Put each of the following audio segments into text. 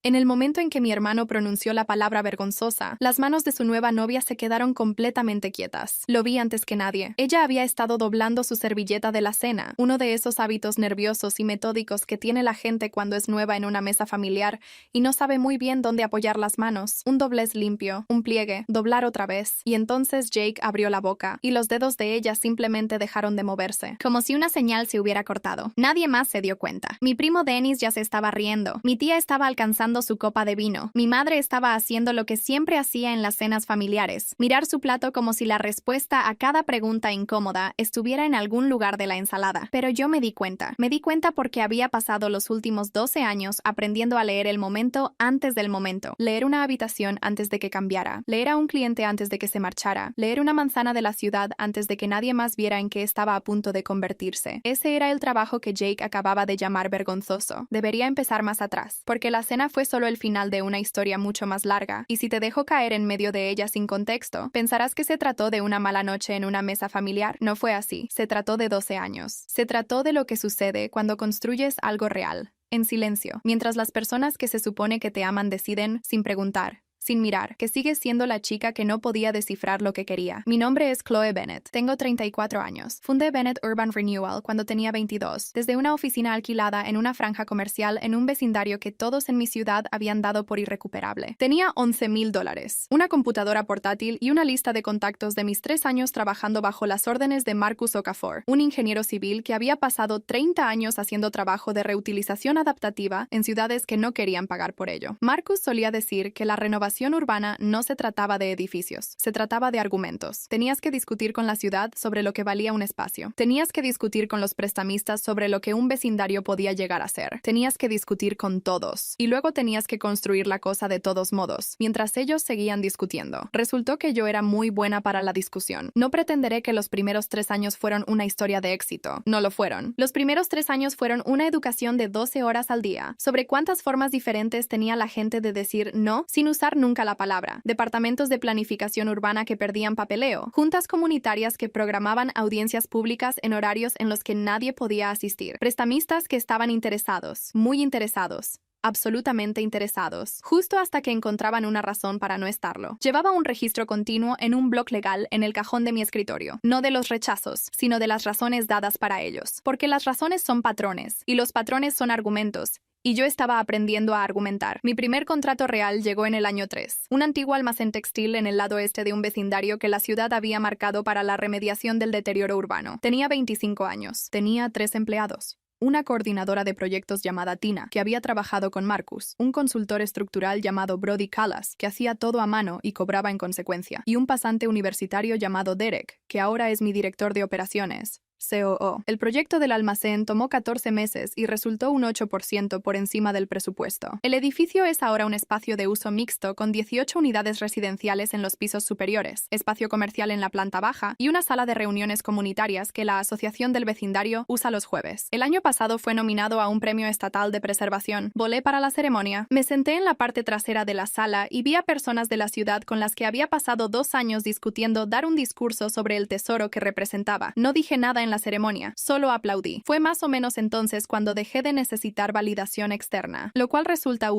En el momento en que mi hermano pronunció la palabra vergonzosa, las manos de su nueva novia se quedaron completamente quietas. Lo vi antes que nadie. Ella había estado doblando su servilleta de la cena, uno de esos hábitos nerviosos y metódicos que tiene la gente cuando es nueva en una mesa familiar y no sabe muy bien dónde apoyar las manos. Un doblez limpio, un pliegue, doblar otra vez. Y entonces Jake abrió la boca, y los dedos de ella simplemente dejaron de moverse, como si una señal se hubiera cortado. Nadie más se dio cuenta. Mi primo Dennis ya se estaba riendo. Mi tía estaba alcanzando su copa de vino. Mi madre estaba haciendo lo que siempre hacía en las cenas familiares, mirar su plato como si la respuesta a cada pregunta incómoda estuviera en algún lugar de la ensalada. Pero yo me di cuenta. Me di cuenta porque había pasado los últimos 12 años aprendiendo a leer el momento antes del momento. Leer una habitación antes de que cambiara. Leer a un cliente antes de que se marchara. Leer una manzana de la ciudad antes de que nadie más viera en qué estaba a punto de convertirse. Ese era el trabajo que Jake acababa de llamar vergonzoso. Debería empezar más atrás, porque la cena fue solo el final de una historia mucho más larga, y si te dejo caer en medio de ella sin contexto, pensarás que se trató de una mala noche en una mesa familiar. No fue así. Se trató de 12 años. Se trató de lo que sucede cuando construyes algo real, en silencio, mientras las personas que se supone que te aman deciden, sin preguntar, sin mirar, que sigues siendo la chica que no podía descifrar lo que quería. Mi nombre es Chloe Bennett. Tengo 34 años. Fundé Bennett Urban Renewal cuando tenía 22, desde una oficina alquilada en una franja comercial en un vecindario que todos en mi ciudad habían dado por irrecuperable. Tenía $11,000, una computadora portátil y una lista de contactos de mis 3 años trabajando bajo las órdenes de Marcus Okafor, un ingeniero civil que había pasado 30 años haciendo trabajo de reutilización adaptativa en ciudades que no querían pagar por ello. Marcus solía decir que la renovación urbana no se trataba de edificios, se trataba de argumentos. Tenías que discutir con la ciudad sobre lo que valía un espacio. Tenías que discutir con los prestamistas sobre lo que un vecindario podía llegar a ser. Tenías que discutir con todos. Y luego tenías que construir la cosa de todos modos, mientras ellos seguían discutiendo. Resultó que yo era muy buena para la discusión. No pretenderé que los primeros 3 años fueron una historia de éxito. No lo fueron. Los primeros 3 años fueron una educación de 12 horas al día, sobre cuántas formas diferentes tenía la gente de decir no sin usar nunca la palabra, departamentos de planificación urbana que perdían papeleo, juntas comunitarias que programaban audiencias públicas en horarios en los que nadie podía asistir, prestamistas que estaban interesados, muy interesados, absolutamente interesados, justo hasta que encontraban una razón para no estarlo. Llevaba un registro continuo en un blog legal en el cajón de mi escritorio, no de los rechazos, sino de las razones dadas para ellos, porque las razones son patrones, y los patrones son argumentos, y yo estaba aprendiendo a argumentar. Mi primer contrato real llegó en el año 3, un antiguo almacén textil en el lado este de un vecindario que la ciudad había marcado para la remediación del deterioro urbano. Tenía 25 años. Tenía 3 empleados. Una coordinadora de proyectos llamada Tina, que había trabajado con Marcus, un consultor estructural llamado Brody Callas, que hacía todo a mano y cobraba en consecuencia, y un pasante universitario llamado Derek, que ahora es mi director de operaciones. COO. El proyecto del almacén tomó 14 meses y resultó un 8% por encima del presupuesto. El edificio es ahora un espacio de uso mixto con 18 unidades residenciales en los pisos superiores, espacio comercial en la planta baja y una sala de reuniones comunitarias que la Asociación del Vecindario usa los jueves. El año pasado fue nominado a un premio estatal de preservación. Volé para la ceremonia. Me senté en la parte trasera de la sala y vi a personas de la ciudad con las que había pasado 2 años discutiendo dar un discurso sobre el tesoro que representaba. No dije nada en la ceremonia, solo aplaudí. Fue más o menos entonces cuando dejé de necesitar validación externa, lo cual resulta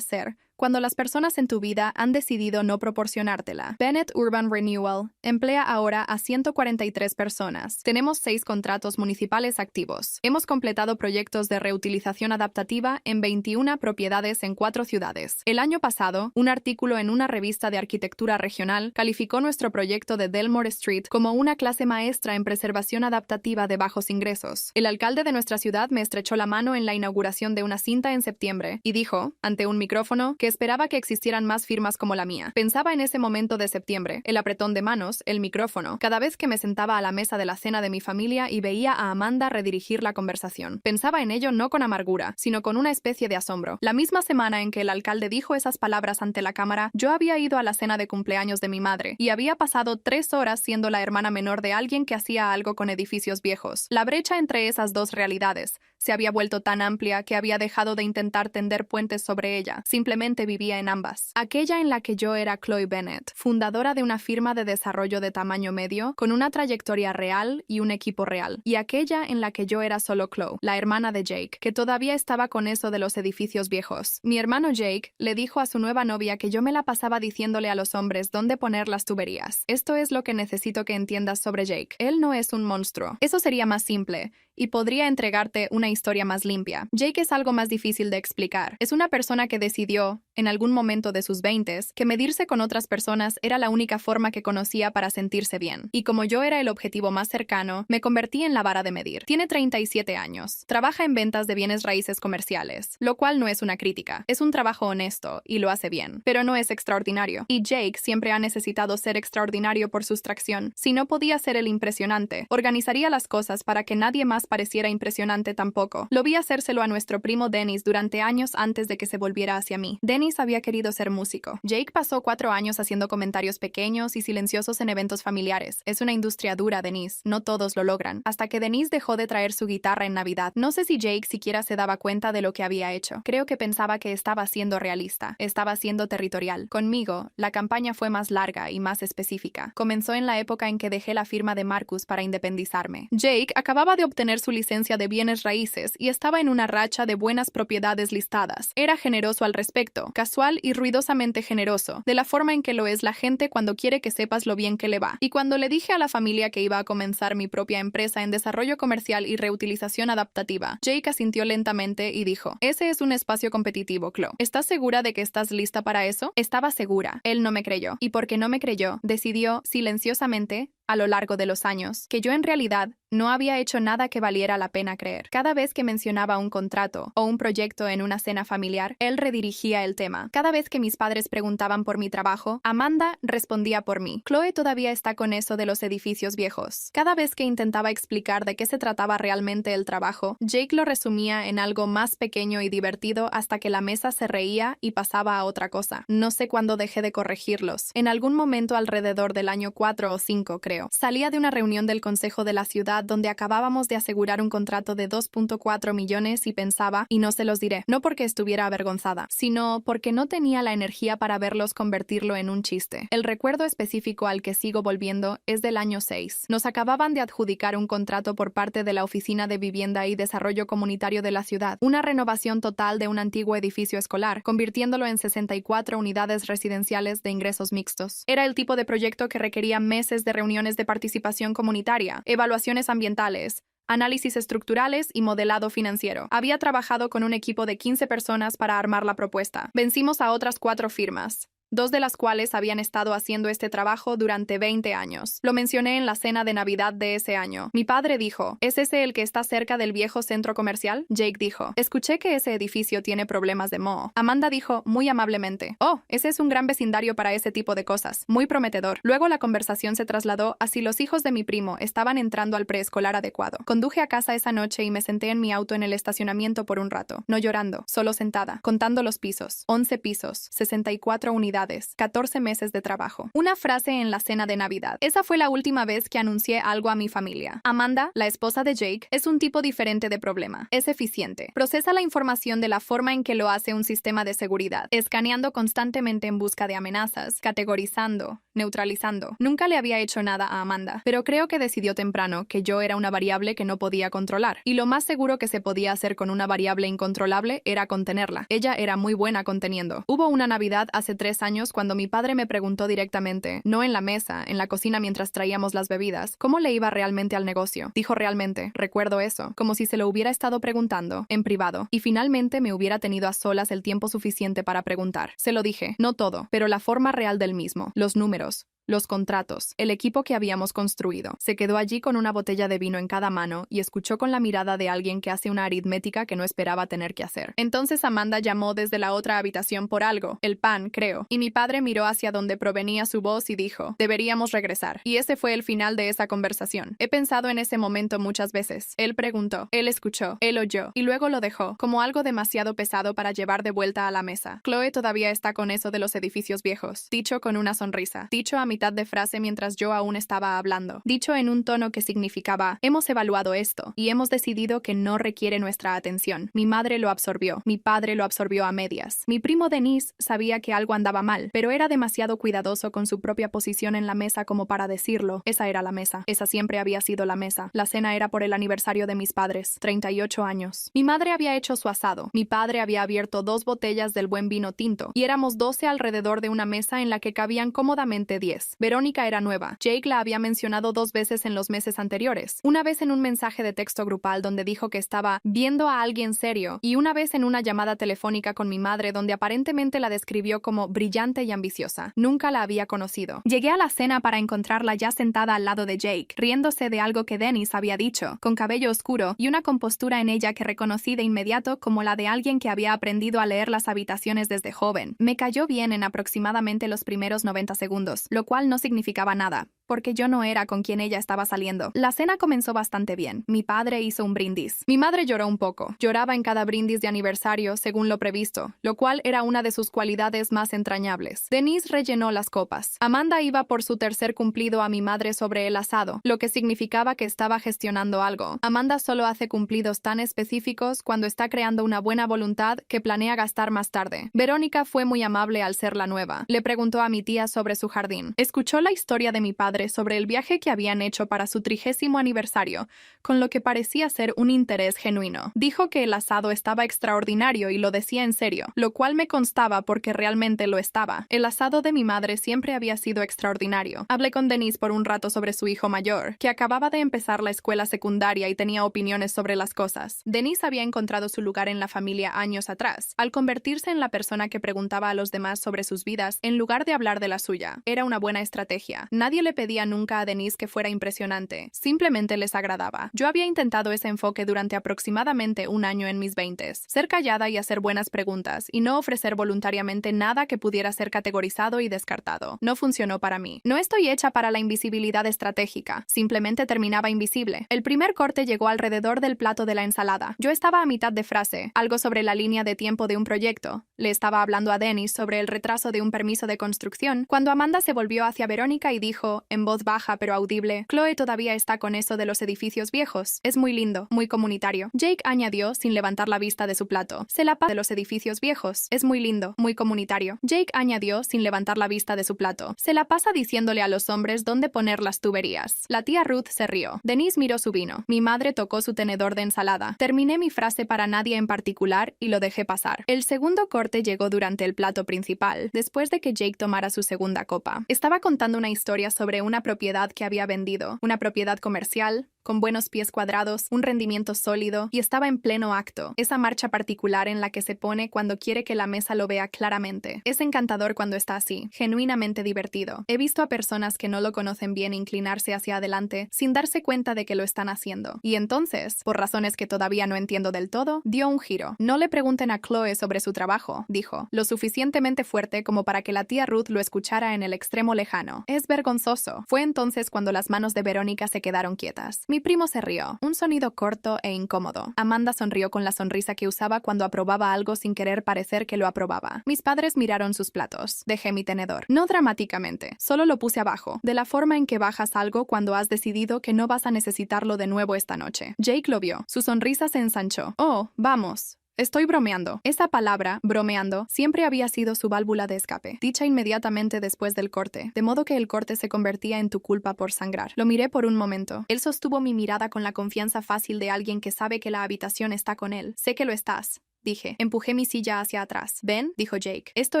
ser, cuando las personas en tu vida han decidido no proporcionártela. Bennett Urban Renewal emplea ahora a 143 personas. Tenemos 6 contratos municipales activos. Hemos completado proyectos de reutilización adaptativa en 21 propiedades en 4 ciudades. El año pasado, un artículo en una revista de arquitectura regional calificó nuestro proyecto de Delmore Street como una clase maestra en preservación adaptativa de bajos ingresos. El alcalde de nuestra ciudad me estrechó la mano en la inauguración de una cinta en septiembre y dijo, ante un micrófono, que esperaba que existieran más firmas como la mía. Pensaba en ese momento de septiembre, el apretón de manos, el micrófono, cada vez que me sentaba a la mesa de la cena de mi familia y veía a Amanda redirigir la conversación. Pensaba en ello no con amargura, sino con una especie de asombro. La misma semana en que el alcalde dijo esas palabras ante la cámara, yo había ido a la cena de cumpleaños de mi madre y había pasado 3 horas siendo la hermana menor de alguien que hacía algo con edificios viejos. La brecha entre esas dos realidades se había vuelto tan amplia que había dejado de intentar tender puentes sobre ella. Simplemente realmente vivía en ambas. Aquella en la que yo era Chloe Bennett, fundadora de una firma de desarrollo de tamaño medio, con una trayectoria real y un equipo real. Y aquella en la que yo era solo Chloe, la hermana de Jake, que todavía estaba con eso de los edificios viejos. Mi hermano Jake le dijo a su nueva novia que yo me la pasaba diciéndole a los hombres dónde poner las tuberías. Esto es lo que necesito que entiendas sobre Jake. Él no es un monstruo. Eso sería más simple y podría entregarte una historia más limpia. Jake es algo más difícil de explicar. Es una persona que decidió, en algún momento de sus 20s, que medirse con otras personas era la única forma que conocía para sentirse bien. Y como yo era el objetivo más cercano, me convertí en la vara de medir. Tiene 37 años. Trabaja en ventas de bienes raíces comerciales, lo cual no es una crítica. Es un trabajo honesto y lo hace bien, pero no es extraordinario. Y Jake siempre ha necesitado ser extraordinario por sustracción. Si no podía ser el impresionante, organizaría las cosas para que nadie más pareciera impresionante tampoco. Lo vi hacérselo a nuestro primo Dennis durante años antes de que se volviera hacia mí. Dennis había querido ser músico. Jake pasó 4 años haciendo comentarios pequeños y silenciosos en eventos familiares. Es una industria dura, Dennis. No todos lo logran. Hasta que Dennis dejó de traer su guitarra en Navidad. No sé si Jake siquiera se daba cuenta de lo que había hecho. Creo que pensaba que estaba siendo realista. Estaba siendo territorial. Conmigo, la campaña fue más larga y más específica. Comenzó en la época en que dejé la firma de Marcus para independizarme. Jake acababa de obtener su licencia de bienes raíces y estaba en una racha de buenas propiedades listadas. Era generoso al respecto, casual y ruidosamente generoso, de la forma en que lo es la gente cuando quiere que sepas lo bien que le va. Y cuando le dije a la familia que iba a comenzar mi propia empresa en desarrollo comercial y reutilización adaptativa, Jake asintió lentamente y dijo: «Ese es un espacio competitivo, Chloe. ¿Estás segura de que estás lista para eso?» Estaba segura. Él no me creyó. Y porque no me creyó, decidió, silenciosamente, a lo largo de los años, que yo en realidad no había hecho nada que valiera la pena creer. Cada vez que mencionaba un contrato o un proyecto en una cena familiar, él redirigía el tema. Cada vez que mis padres preguntaban por mi trabajo, Amanda respondía por mí. Chloe todavía está con eso de los edificios viejos. Cada vez que intentaba explicar de qué se trataba realmente el trabajo, Jake lo resumía en algo más pequeño y divertido hasta que la mesa se reía y pasaba a otra cosa. No sé cuándo dejé de corregirlos. En algún momento alrededor del año 4 o 5, creo. Salía de una reunión del consejo de la ciudad donde acabábamos de asegurar un contrato de 2.4 millones y pensaba, y no se los diré, no porque estuviera avergonzada, sino porque no tenía la energía para verlos convertirlo en un chiste. El recuerdo específico al que sigo volviendo es del año 6. Nos acababan de adjudicar un contrato por parte de la Oficina de Vivienda y Desarrollo Comunitario de la ciudad, una renovación total de un antiguo edificio escolar, convirtiéndolo en 64 unidades residenciales de ingresos mixtos. Era el tipo de proyecto que requería meses de reuniones de participación comunitaria, evaluaciones ambientales, análisis estructurales y modelado financiero. Había trabajado con un equipo de 15 personas para armar la propuesta. Vencimos a otras 4 firmas, 2 de las cuales habían estado haciendo este trabajo durante 20 años. Lo mencioné en la cena de Navidad de ese año. Mi padre dijo: ¿Es ese el que está cerca del viejo centro comercial? Jake dijo: escuché que ese edificio tiene problemas de moho. Amanda dijo muy amablemente: oh, ese es un gran vecindario para ese tipo de cosas. Muy prometedor. Luego la conversación se trasladó a si los hijos de mi primo estaban entrando al preescolar adecuado. Conduje a casa esa noche y me senté en mi auto en el estacionamiento por un rato. No llorando, solo sentada, contando los pisos. 11 pisos, 64 unidades. 14 meses de trabajo. Una frase en la cena de Navidad. Esa fue la última vez que anuncié algo a mi familia. Amanda, la esposa de Jake, es un tipo diferente de problema. Es eficiente. Procesa la información de la forma en que lo hace un sistema de seguridad, escaneando constantemente en busca de amenazas, categorizando, neutralizando. Nunca le había hecho nada a Amanda, pero creo que decidió temprano que yo era una variable que no podía controlar. Y lo más seguro que se podía hacer con una variable incontrolable era contenerla. Ella era muy buena conteniendo. Hubo una Navidad hace 3 años cuando mi padre me preguntó directamente, no en la mesa, en la cocina mientras traíamos las bebidas, cómo le iba realmente al negocio. Dijo realmente, recuerdo eso, como si se lo hubiera estado preguntando, en privado, y finalmente me hubiera tenido a solas el tiempo suficiente para preguntar. Se lo dije, no todo, pero la forma real del mismo, los números, los contratos, el equipo que habíamos construido. Se quedó allí con una botella de vino en cada mano y escuchó con la mirada de alguien que hace una aritmética que no esperaba tener que hacer. Entonces Amanda llamó desde la otra habitación por algo, el pan, creo, y mi padre miró hacia donde provenía su voz y dijo: deberíamos regresar. Y ese fue el final de esa conversación. He pensado en ese momento muchas veces. Él preguntó, él escuchó, él oyó, y luego lo dejó, como algo demasiado pesado para llevar de vuelta a la mesa. Chloe todavía está con eso de los edificios viejos, dicho con una sonrisa. Dicho a mi mitad de frase mientras yo aún estaba hablando, dicho en un tono que significaba: hemos evaluado esto y hemos decidido que no requiere nuestra atención. Mi madre lo absorbió, mi padre lo absorbió a medias. Mi primo Denis sabía que algo andaba mal, pero era demasiado cuidadoso con su propia posición en la mesa como para decirlo. Esa era la mesa. Esa siempre había sido la mesa. La cena era por el aniversario de mis padres, 38 años. Mi madre había hecho su asado. Mi padre había abierto 2 botellas del buen vino tinto, y éramos 12 alrededor de una mesa en la que cabían cómodamente 10. Verónica era nueva. Jake la había mencionado 2 veces en los meses anteriores. Una vez en un mensaje de texto grupal donde dijo que estaba viendo a alguien serio, y una vez en una llamada telefónica con mi madre donde aparentemente la describió como brillante y ambiciosa. Nunca la había conocido. Llegué a la cena para encontrarla ya sentada al lado de Jake, riéndose de algo que Dennis había dicho, con cabello oscuro y una compostura en ella que reconocí de inmediato como la de alguien que había aprendido a leer las habitaciones desde joven. Me cayó bien en aproximadamente los primeros 90 segundos, lo cual no significaba nada, porque yo no era con quien ella estaba saliendo. La cena comenzó bastante bien. Mi padre hizo un brindis. Mi madre lloró un poco. Lloraba en cada brindis de aniversario, según lo previsto, lo cual era una de sus cualidades más entrañables. Denise rellenó las copas. Amanda iba por su tercer cumplido a mi madre sobre el asado, lo que significaba que estaba gestionando algo. Amanda solo hace cumplidos tan específicos cuando está creando una buena voluntad que planea gastar más tarde. Verónica fue muy amable al ser la nueva. Le preguntó a mi tía sobre su jardín. Escuchó la historia de mi padre sobre el viaje que habían hecho para su 30º aniversario, con lo que parecía ser un interés genuino. Dijo que el asado estaba extraordinario y lo decía en serio, lo cual me constaba porque realmente lo estaba. El asado de mi madre siempre había sido extraordinario. Hablé con Denise por un rato sobre su hijo mayor, que acababa de empezar la escuela secundaria y tenía opiniones sobre las cosas. Denise había encontrado su lugar en la familia años atrás, al convertirse en la persona que preguntaba a los demás sobre sus vidas en lugar de hablar de la suya. Era una buena estrategia. Nadie le pedía nunca a Denise que fuera impresionante, simplemente les agradaba. Yo había intentado ese enfoque durante aproximadamente un año en mis 20s, ser callada y hacer buenas preguntas, y no ofrecer voluntariamente nada que pudiera ser categorizado y descartado. No funcionó para mí. No estoy hecha para la invisibilidad estratégica, simplemente terminaba invisible. El primer corte llegó alrededor del plato de la ensalada. Yo estaba a mitad de frase, algo sobre la línea de tiempo de un proyecto. Le estaba hablando a Dennis sobre el retraso de un permiso de construcción, cuando Amanda se volvió hacia Verónica y dijo, en voz baja pero audible: Chloe todavía está con eso de los edificios viejos. Es muy lindo, muy comunitario. Jake añadió sin levantar la vista de su plato: se la pasa de los edificios viejos. Es muy lindo, muy comunitario. Jake añadió sin levantar la vista de su plato: se la pasa diciéndole a los hombres dónde poner las tuberías. La tía Ruth se rió. Denise miró su vino. Mi madre tocó su tenedor de ensalada. Terminé mi frase para nadie en particular y lo dejé pasar. El segundo corte llegó durante el plato principal, después de que Jake tomara su segunda copa. Estaba contando una historia sobre una propiedad que había vendido, una propiedad comercial, con buenos pies cuadrados, un rendimiento sólido, y estaba en pleno acto, esa marcha particular en la que se pone cuando quiere que la mesa lo vea claramente. Es encantador cuando está así, genuinamente divertido. He visto a personas que no lo conocen bien inclinarse hacia adelante sin darse cuenta de que lo están haciendo. Y entonces, por razones que todavía no entiendo del todo, dio un giro. No le pregunten a Chloe sobre su trabajo, dijo, lo suficientemente fuerte como para que la tía Ruth lo escuchara en el extremo lejano. Es vergonzoso. Fue entonces cuando las manos de Verónica se quedaron quietas. Mi primo se rió, un sonido corto e incómodo. Amanda sonrió con la sonrisa que usaba cuando aprobaba algo sin querer parecer que lo aprobaba. Mis padres miraron sus platos. Dejé mi tenedor. No dramáticamente, solo lo puse abajo, de la forma en que bajas algo cuando has decidido que no vas a necesitarlo de nuevo esta noche. Jake lo vio. Su sonrisa se ensanchó. Oh, vamos. Estoy bromeando. Esa palabra, bromeando, siempre había sido su válvula de escape, dicha inmediatamente después del corte, de modo que el corte se convertía en tu culpa por sangrar. Lo miré por un momento. Él sostuvo mi mirada con la confianza fácil de alguien que sabe que la habitación está con él. Sé que lo estás. Dije. Empujé mi silla hacia atrás. ¿Ven? Dijo Jake. Esto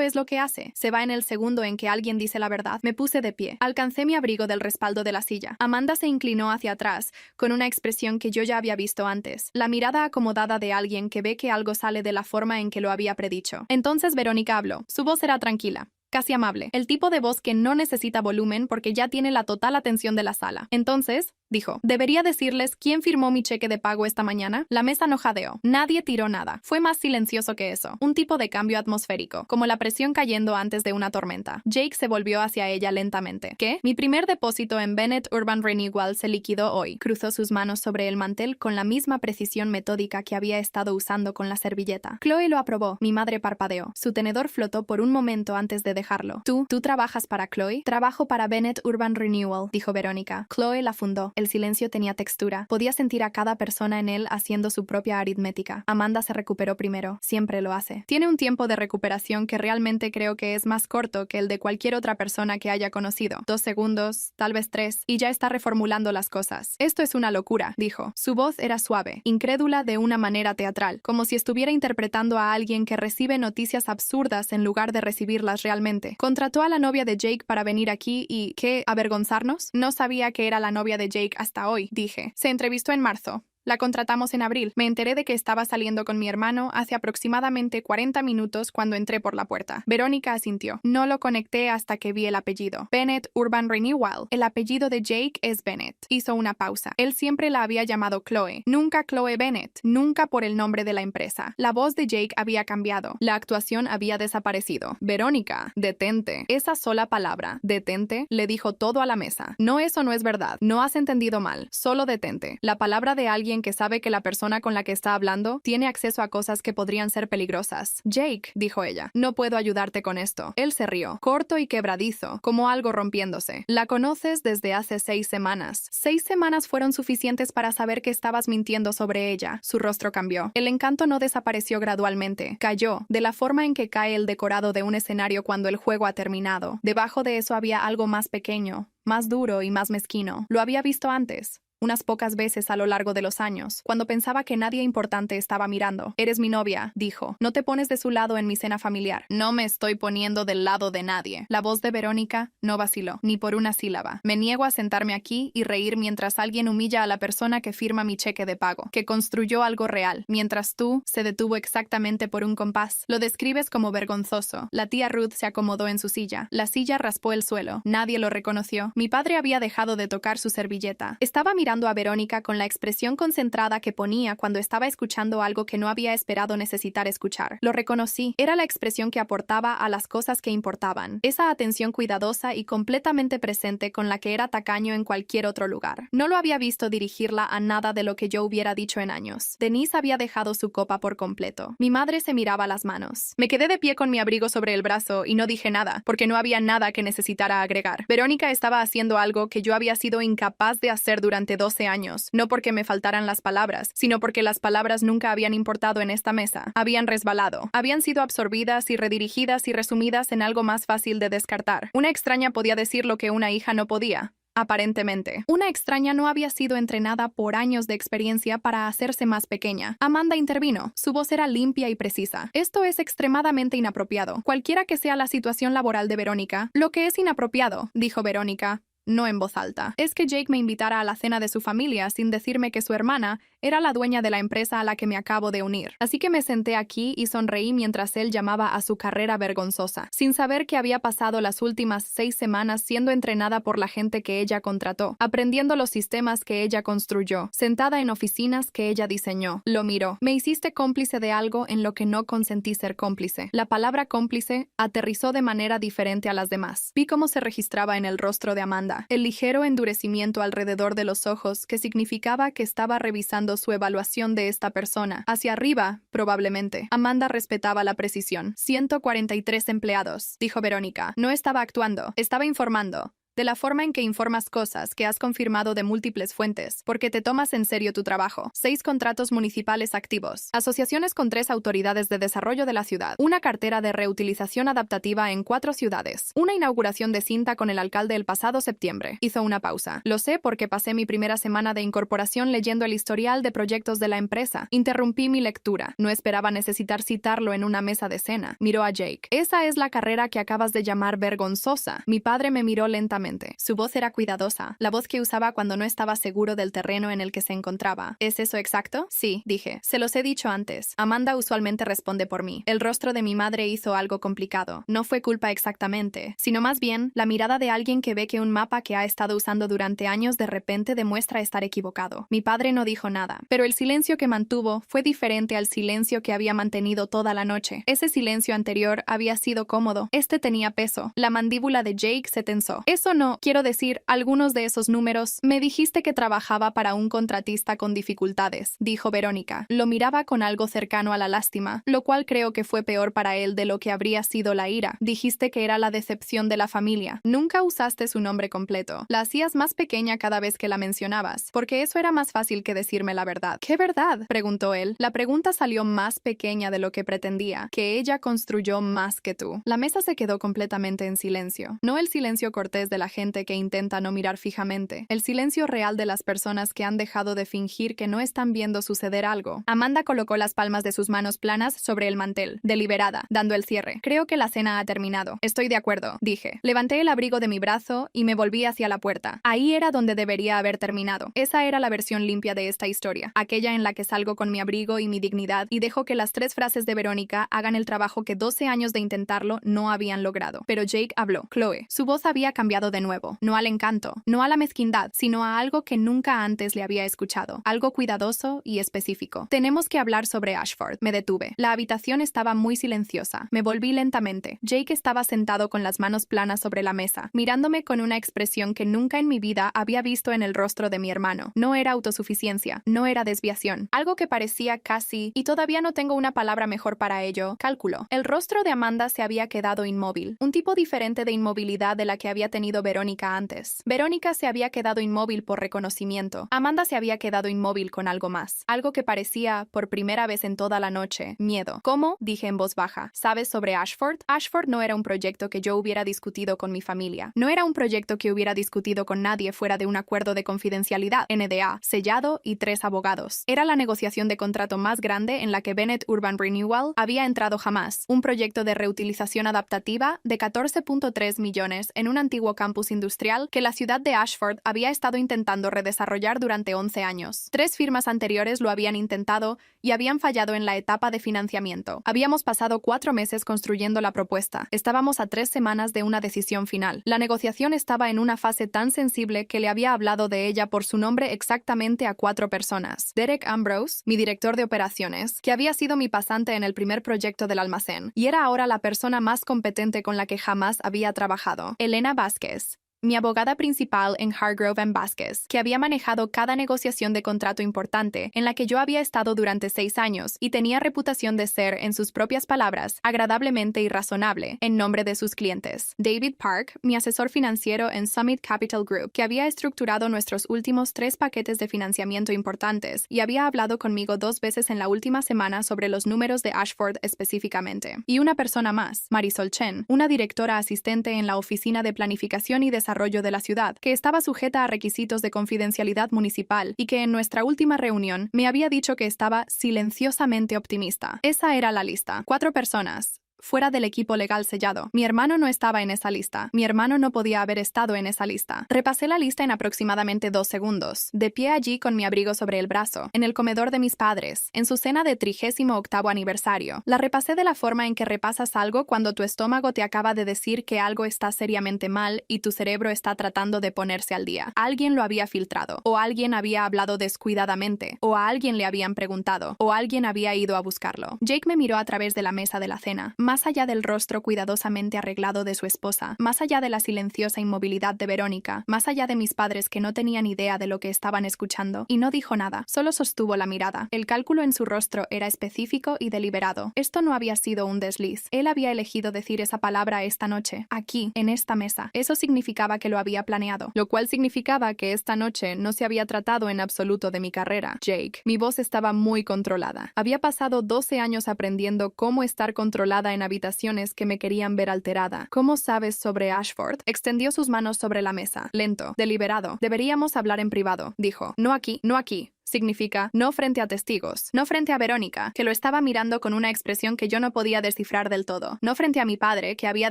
es lo que hace. Se va en el segundo en que alguien dice la verdad. Me puse de pie. Alcancé mi abrigo del respaldo de la silla. Amanda se inclinó hacia atrás, con una expresión que yo ya había visto antes. La mirada acomodada de alguien que ve que algo sale de la forma en que lo había predicho. Entonces Verónica habló. Su voz era tranquila, casi amable. El tipo de voz que no necesita volumen porque ya tiene la total atención de la sala. Entonces, dijo. ¿Debería decirles quién firmó mi cheque de pago esta mañana? La mesa no jadeó. Nadie tiró nada. Fue más silencioso que eso. Un tipo de cambio atmosférico, como la presión cayendo antes de una tormenta. Jake se volvió hacia ella lentamente. ¿Qué? Mi primer depósito en Bennett Urban Renewal se liquidó hoy. Cruzó sus manos sobre el mantel con la misma precisión metódica que había estado usando con la servilleta. Chloe lo aprobó. Mi madre parpadeó. Su tenedor flotó por un momento antes de dejarlo. ¿Tú trabajas para Chloe? Trabajo para Bennett Urban Renewal, dijo Verónica. Chloe la fundó. El silencio tenía textura. Podía sentir a cada persona en él haciendo su propia aritmética. Amanda se recuperó primero. Siempre lo hace. Tiene un tiempo de recuperación que realmente creo que es más corto que el de cualquier otra persona que haya conocido. 2 segundos, tal vez 3, y ya está reformulando las cosas. Esto es una locura, dijo. Su voz era suave, incrédula de una manera teatral, como si estuviera interpretando a alguien que recibe noticias absurdas en lugar de recibirlas realmente. Contrató a la novia de Jake para venir aquí y... ¿qué? ¿Avergonzarnos? No sabía que era la novia de Jake hasta hoy, dije. Se entrevistó en marzo. La contratamos en abril. Me enteré de que estaba saliendo con mi hermano hace aproximadamente 40 minutos cuando entré por la puerta. Verónica asintió. No lo conecté hasta que vi el apellido. Bennett Urban Renewal. El apellido de Jake es Bennett. Hizo una pausa. Él siempre la había llamado Chloe. Nunca Chloe Bennett. Nunca por el nombre de la empresa. La voz de Jake había cambiado. La actuación había desaparecido. Verónica, detente. Esa sola palabra, detente, le dijo todo a la mesa. No, eso no es verdad. No has entendido mal. Solo detente. La palabra de alguien que sabe que la persona con la que está hablando tiene acceso a cosas que podrían ser peligrosas. Jake, dijo ella, no puedo ayudarte con esto. Él se rió, corto y quebradizo, como algo rompiéndose. La conoces desde hace 6 semanas. 6 semanas fueron suficientes para saber que estabas mintiendo sobre ella. Su rostro cambió. El encanto no desapareció gradualmente. Cayó, de la forma en que cae el decorado de un escenario cuando el juego ha terminado. Debajo de eso había algo más pequeño, más duro y más mezquino. Lo había visto antes. Unas pocas veces a lo largo de los años, cuando pensaba que nadie importante estaba mirando. Eres mi novia, dijo. No te pones de su lado en mi cena familiar. No me estoy poniendo del lado de nadie. La voz de Verónica no vaciló, ni por una sílaba. Me niego a sentarme aquí y reír mientras alguien humilla a la persona que firma mi cheque de pago, que construyó algo real, mientras tú se detuvo exactamente por un compás. Lo describes como vergonzoso. La tía Ruth se acomodó en su silla. La silla raspó el suelo. Nadie lo reconoció. Mi padre había dejado de tocar su servilleta. Estaba mirando a Verónica con la expresión concentrada que ponía cuando estaba escuchando algo que no había esperado necesitar escuchar. Lo reconocí. Era la expresión que aportaba a las cosas que importaban. Esa atención cuidadosa y completamente presente con la que era tacaño en cualquier otro lugar. No lo había visto dirigirla a nada de lo que yo hubiera dicho en años. Denise había dejado su copa por completo. Mi madre se miraba las manos. Me quedé de pie con mi abrigo sobre el brazo y no dije nada, porque no había nada que necesitara agregar. Verónica estaba haciendo algo que yo había sido incapaz de hacer durante 12 años, no porque me faltaran las palabras, sino porque las palabras nunca habían importado en esta mesa. Habían resbalado, habían sido absorbidas y redirigidas y resumidas en algo más fácil de descartar. Una extraña podía decir lo que una hija no podía. Aparentemente. Una extraña no había sido entrenada por años de experiencia para hacerse más pequeña. Amanda intervino. Su voz era limpia y precisa. Esto es extremadamente inapropiado. Cualquiera que sea la situación laboral de Verónica, lo que es inapropiado, dijo Verónica. No en voz alta. Es que Jake me invitara a la cena de su familia sin decirme que su hermana era la dueña de la empresa a la que me acabo de unir. Así que me senté aquí y sonreí mientras él llamaba a su carrera vergonzosa, sin saber que había pasado las últimas 6 semanas siendo entrenada por la gente que ella contrató, aprendiendo los sistemas que ella construyó, sentada en oficinas que ella diseñó. Lo miró. Me hiciste cómplice de algo en lo que no consentí ser cómplice. La palabra cómplice aterrizó de manera diferente a las demás. Vi cómo se registraba en el rostro de Amanda. El ligero endurecimiento alrededor de los ojos que significaba que estaba revisando su evaluación de esta persona. Hacia arriba, probablemente. Amanda respetaba la precisión. 143 empleados, dijo Verónica. No estaba actuando, estaba informando. De la forma en que informas cosas que has confirmado de múltiples fuentes, porque te tomas en serio tu trabajo. 6 contratos municipales activos. Asociaciones con 3 autoridades de desarrollo de la ciudad. Una cartera de reutilización adaptativa en 4 ciudades. Una inauguración de cinta con el alcalde el pasado septiembre. Hizo una pausa. Lo sé porque pasé mi primera semana de incorporación leyendo el historial de proyectos de la empresa. Interrumpí mi lectura. No esperaba necesitar citarlo en una mesa de cena. Miró a Jake. Esa es la carrera que acabas de llamar vergonzosa. Mi padre me miró lentamente. profundamente. Su voz era cuidadosa, la voz que usaba cuando no estaba seguro del terreno en el que se encontraba. ¿Es eso exacto? Sí, dije. Se los he dicho antes. Amanda usualmente responde por mí. El rostro de mi madre hizo algo complicado. No fue culpa exactamente, sino más bien la mirada de alguien que ve que un mapa que ha estado usando durante años de repente demuestra estar equivocado. Mi padre no dijo nada, pero el silencio que mantuvo fue diferente al silencio que había mantenido toda la noche. Ese silencio anterior había sido cómodo. Este tenía peso. La mandíbula de Jake se tensó. Eso no, quiero decir, algunos de esos números. Me dijiste que trabajaba para un contratista con dificultades, dijo Verónica. Lo miraba con algo cercano a la lástima, lo cual creo que fue peor para él de lo que habría sido la ira. Dijiste que era la decepción de la familia. Nunca usaste su nombre completo. La hacías más pequeña cada vez que la mencionabas, porque eso era más fácil que decirme la verdad. ¿Qué verdad?, preguntó él. La pregunta salió más pequeña de lo que pretendía, que ella construyó más que tú. La mesa se quedó completamente en silencio. No el silencio cortés de la gente que intenta no mirar fijamente, el silencio real de las personas que han dejado de fingir que no están viendo suceder algo. Amanda colocó las palmas de sus manos planas sobre el mantel, deliberada, dando el cierre. Creo que la cena ha terminado. Estoy de acuerdo, dije. Levanté el abrigo de mi brazo y me volví hacia la puerta. Ahí era donde debería haber terminado. Esa era la versión limpia de esta historia, aquella en la que salgo con mi abrigo y mi dignidad y dejo que las 3 frases de Verónica hagan el trabajo que 12 años de intentarlo no habían logrado. Pero Jake habló. Chloe. Su voz había cambiado de nuevo. No al encanto, no a la mezquindad, sino a algo que nunca antes le había escuchado. Algo cuidadoso y específico. Tenemos que hablar sobre Ashford. Me detuve. La habitación estaba muy silenciosa. Me volví lentamente. Jake estaba sentado con las manos planas sobre la mesa, mirándome con una expresión que nunca en mi vida había visto en el rostro de mi hermano. No era autosuficiencia, no era desviación. Algo que parecía casi, y todavía no tengo una palabra mejor para ello, cálculo. El rostro de Amanda se había quedado inmóvil. Un tipo diferente de inmovilidad de la que había tenido Verónica antes. Verónica se había quedado inmóvil por reconocimiento. Amanda se había quedado inmóvil con algo más. Algo que parecía, por primera vez en toda la noche, miedo. ¿Cómo?, dije en voz baja. ¿Sabes sobre Ashford? Ashford no era un proyecto que yo hubiera discutido con mi familia. No era un proyecto que hubiera discutido con nadie fuera de un acuerdo de confidencialidad, NDA, sellado y 3 abogados. Era la negociación de contrato más grande en la que Bennett Urban Renewal había entrado jamás. Un proyecto de reutilización adaptativa de 14.3 millones en un antiguo campus industrial que la ciudad de Ashford había estado intentando redesarrollar durante 11 años. 3 firmas anteriores lo habían intentado y habían fallado en la etapa de financiamiento. Habíamos pasado 4 meses construyendo la propuesta. Estábamos a 3 semanas de una decisión final. La negociación estaba en una fase tan sensible que le había hablado de ella por su nombre exactamente a 4 personas. Derek Ambrose, mi director de operaciones, que había sido mi pasante en el primer proyecto del almacén, y era ahora la persona más competente con la que jamás había trabajado. Elena Vázquez, mi abogada principal en Hargrove & Vázquez, que había manejado cada negociación de contrato importante en la que yo había estado durante 6 años y tenía reputación de ser, en sus propias palabras, agradablemente irrazonable en nombre de sus clientes. David Park, mi asesor financiero en Summit Capital Group, que había estructurado nuestros últimos 3 paquetes de financiamiento importantes y había hablado conmigo 2 veces en la última semana sobre los números de Ashford específicamente. Y una persona más, Marisol Chen, una directora asistente en la Oficina de Planificación y Desarrollo de la ciudad, que estaba sujeta a requisitos de confidencialidad municipal y que en nuestra última reunión me había dicho que estaba silenciosamente optimista. Esa era la lista. 4 personas. Fuera del equipo legal sellado. Mi hermano no estaba en esa lista. Mi hermano no podía haber estado en esa lista. Repasé la lista en aproximadamente 2 segundos, de pie allí con mi abrigo sobre el brazo, en el comedor de mis padres, en su cena de 38º aniversario. La repasé de la forma en que repasas algo cuando tu estómago te acaba de decir que algo está seriamente mal y tu cerebro está tratando de ponerse al día. Alguien lo había filtrado, o alguien había hablado descuidadamente, o a alguien le habían preguntado, o alguien había ido a buscarlo. Jake me miró a través de la mesa de la cena. Más allá del rostro cuidadosamente arreglado de su esposa, más allá de la silenciosa inmovilidad de Verónica, más allá de mis padres que no tenían idea de lo que estaban escuchando, y no dijo nada, solo sostuvo la mirada. El cálculo en su rostro era específico y deliberado. Esto no había sido un desliz. Él había elegido decir esa palabra esta noche, aquí, en esta mesa. Eso significaba que lo había planeado, lo cual significaba que esta noche no se había tratado en absoluto de mi carrera. Jake. Mi voz estaba muy controlada. Había pasado 12 años aprendiendo cómo estar controlada en habitaciones que me querían ver alterada. ¿Cómo sabes sobre Ashford? Extendió sus manos sobre la mesa. Lento, deliberado. Deberíamos hablar en privado, dijo. No aquí, no aquí. significa no frente a testigos, no frente a Verónica, que lo estaba mirando con una expresión que yo no podía descifrar del todo, no frente a mi padre, que había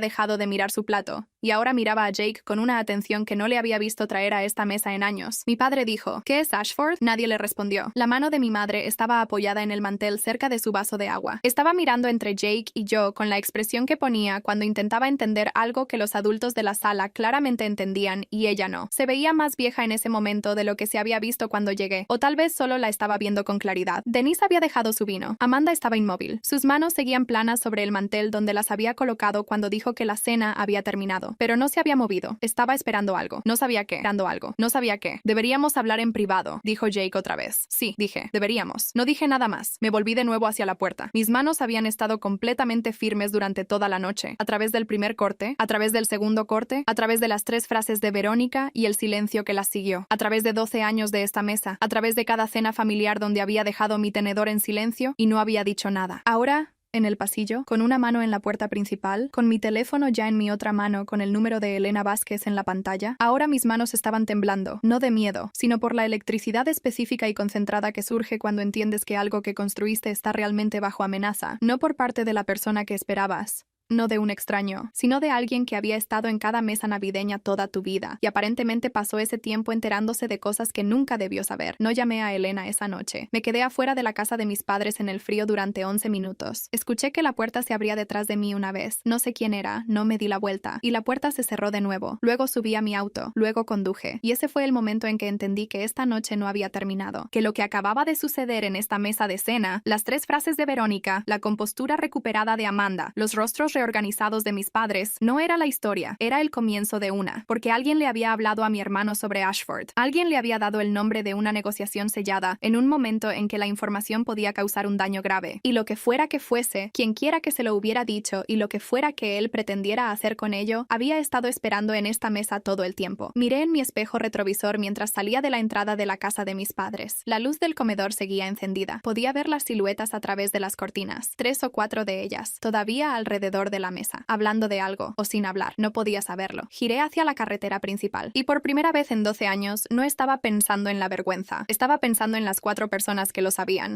dejado de mirar su plato, y ahora miraba a Jake con una atención que no le había visto traer a esta mesa en años. Mi padre dijo, ¿qué es Ashford? Nadie le respondió. La mano de mi madre estaba apoyada en el mantel cerca de su vaso de agua. Estaba mirando entre Jake y yo con la expresión que ponía cuando intentaba entender algo que los adultos de la sala claramente entendían y ella no. Se veía más vieja en ese momento de lo que se había visto cuando llegué, o tal vez solo la estaba viendo con claridad. Denise había dejado su vino. Amanda estaba inmóvil. Sus manos seguían planas sobre el mantel donde las había colocado cuando dijo que la cena había terminado, pero no se había movido. Estaba esperando algo. No sabía qué. Esperando algo. No sabía qué. Deberíamos hablar en privado, dijo Jake otra vez. Sí, dije. Deberíamos. No dije nada más. Me volví de nuevo hacia la puerta. Mis manos habían estado completamente firmes durante toda la noche, a través del primer corte, a través del segundo corte, a través de las 3 frases de Verónica y el silencio que las siguió, a través de 12 años de esta mesa, a través de cada cena familiar donde había dejado mi tenedor en silencio y no había dicho nada. Ahora, en el pasillo, con una mano en la puerta principal, con mi teléfono ya en mi otra mano con el número de Elena Vázquez en la pantalla, ahora mis manos estaban temblando, no de miedo, sino por la electricidad específica y concentrada que surge cuando entiendes que algo que construiste está realmente bajo amenaza, no por parte de la persona que esperabas. No de un extraño, sino de alguien que había estado en cada mesa navideña toda tu vida, y aparentemente pasó ese tiempo enterándose de cosas que nunca debió saber. No llamé a Elena esa noche. Me quedé afuera de la casa de mis padres en el frío durante 11 minutos. Escuché que la puerta se abría detrás de mí una vez. No sé quién era, no me di la vuelta, y la puerta se cerró de nuevo. Luego subí a mi auto, luego conduje, y ese fue el momento en que entendí que esta noche no había terminado, que lo que acababa de suceder en esta mesa de cena, las 3 frases de Verónica, la compostura recuperada de Amanda, los rostros reorganizados de mis padres, no era la historia, era el comienzo de una, porque alguien le había hablado a mi hermano sobre Ashford, alguien le había dado el nombre de una negociación sellada en un momento en que la información podía causar un daño grave, y lo que fuera que fuese, quienquiera que se lo hubiera dicho y lo que fuera que él pretendiera hacer con ello, había estado esperando en esta mesa todo el tiempo. Miré en mi espejo retrovisor mientras salía de la entrada de la casa de mis padres. La luz del comedor seguía encendida. Podía ver las siluetas a través de las cortinas, 3 o 4 de ellas, todavía alrededor de la mesa, hablando de algo, o sin hablar, no podía saberlo. Giré hacia la carretera principal, y por primera vez en 12 años no estaba pensando en la vergüenza, estaba pensando en las 4 personas que lo sabían.